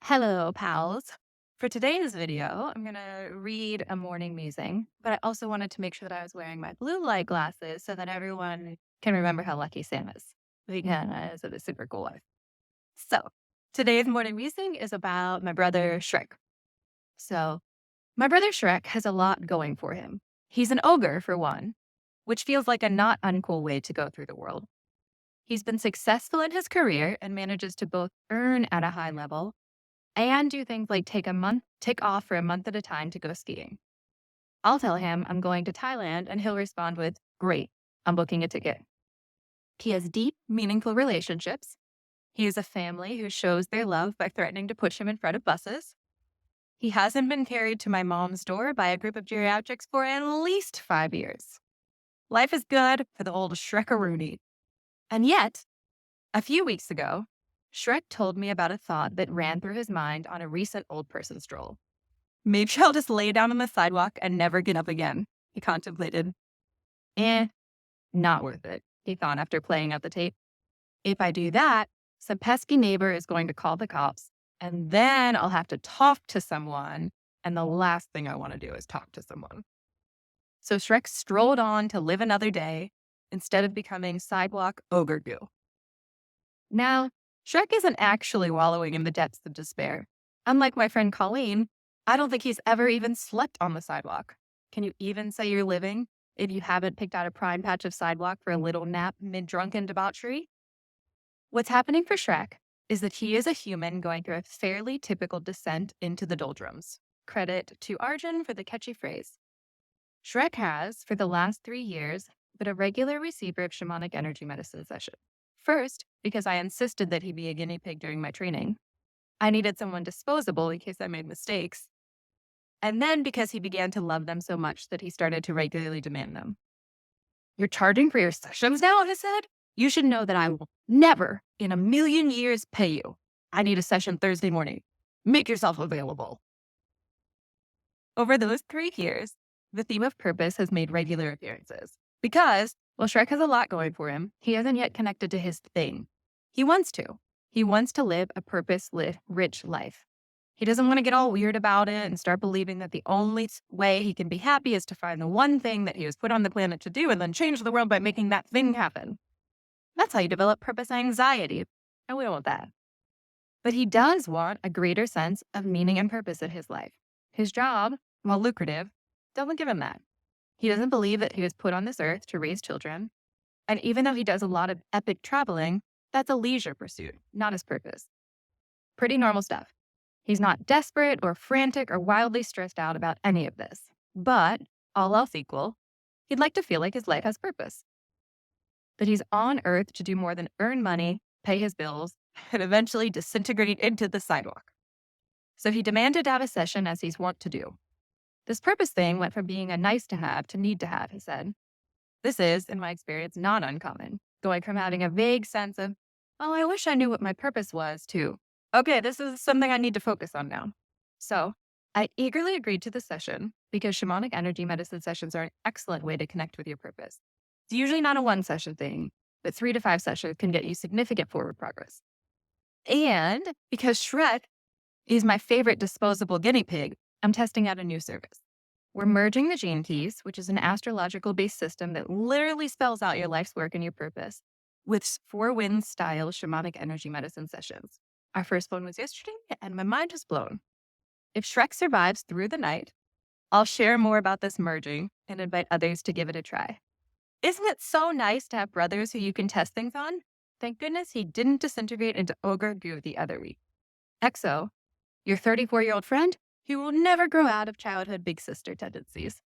Hello, pals. For today's video, I'm going to read a morning musing, but I also wanted to make sure that I was wearing my blue light glasses so that everyone can remember how lucky Sam is because of the super cool life. So, today's morning musing is about my brother Shrek. So, my brother Shrek has a lot going for him. He's an ogre, for one, which feels like a not uncool way to go through the world. He's been successful in his career and manages to both earn at a high level and do things like take off for a month at a time to go skiing. I'll tell him I'm going to Thailand and he'll respond with, "Great, I'm booking a ticket." He has deep, meaningful relationships. He has a family who shows their love by threatening to push him in front of buses. He hasn't been carried to my mom's door by a group of geriatrics for at least 5 years. Life is good for the old Shrekaroni. And yet, a few weeks ago, Shrek told me about a thought that ran through his mind on a recent old person stroll. Maybe I'll just lay down on the sidewalk and never get up again, he contemplated. Eh, not worth it, he thought after playing out the tape. If I do that, some pesky neighbor is going to call the cops, and then I'll have to talk to someone, and the last thing I want to do is talk to someone. So Shrek strolled on to live another day instead of becoming sidewalk ogre goo. Now, Shrek isn't actually wallowing in the depths of despair. Unlike my friend Colleen, I don't think he's ever even slept on the sidewalk. Can you even say you're living if you haven't picked out a prime patch of sidewalk for a little nap mid-drunken debauchery? What's happening for Shrek is that he is a human going through a fairly typical descent into the doldrums. Credit to Arjun for the catchy phrase. Shrek has, for the last 3 years, been a regular receiver of shamanic energy medicine sessions. First, because I insisted that he be a guinea pig during my training. I needed someone disposable in case I made mistakes. And then because he began to love them so much that he started to regularly demand them. "You're charging for your sessions now," he said. "You should know that I will never in a million years pay you. I need a session Thursday morning. Make yourself available." Over those 3 years, the theme of purpose has made regular appearances. Because, while Shrek has a lot going for him, he hasn't yet connected to his thing. He wants to. He wants to live a purpose-rich life. He doesn't want to get all weird about it and start believing that the only way he can be happy is to find the one thing that he was put on the planet to do and then change the world by making that thing happen. That's how you develop purpose anxiety, and we don't want that. But he does want a greater sense of meaning and purpose in his life. His job, while lucrative, doesn't give him that. He doesn't believe that he was put on this earth to raise children. And even though he does a lot of epic traveling, that's a leisure pursuit, not his purpose. Pretty normal stuff. He's not desperate or frantic or wildly stressed out about any of this. But, all else equal, he'd like to feel like his life has purpose. That he's on earth to do more than earn money, pay his bills, and eventually disintegrate into the sidewalk. So he demanded to have a session as he's wont to do. This purpose thing went from being a nice to have to need to have, he said. This is, in my experience, not uncommon, going from having a vague sense of, "Oh, I wish I knew what my purpose was," to, "Okay, this is something I need to focus on now." So I eagerly agreed to the session because shamanic energy medicine sessions are an excellent way to connect with your purpose. It's usually not a one-session thing, but 3 to 5 sessions can get you significant forward progress. And because Shrek is my favorite disposable guinea pig, I'm testing out a new service. We're merging the gene keys, which is an astrological-based system that literally spells out your life's work and your purpose, with 4 Winds style shamanic energy medicine sessions. Our first one was yesterday, and my mind is blown. If Shrek survives through the night, I'll share more about this merging and invite others to give it a try. Isn't it so nice to have brothers who you can test things on? Thank goodness he didn't disintegrate into ogre goo the other week. XO, your 34-year-old friend who will never grow out of childhood big sister tendencies.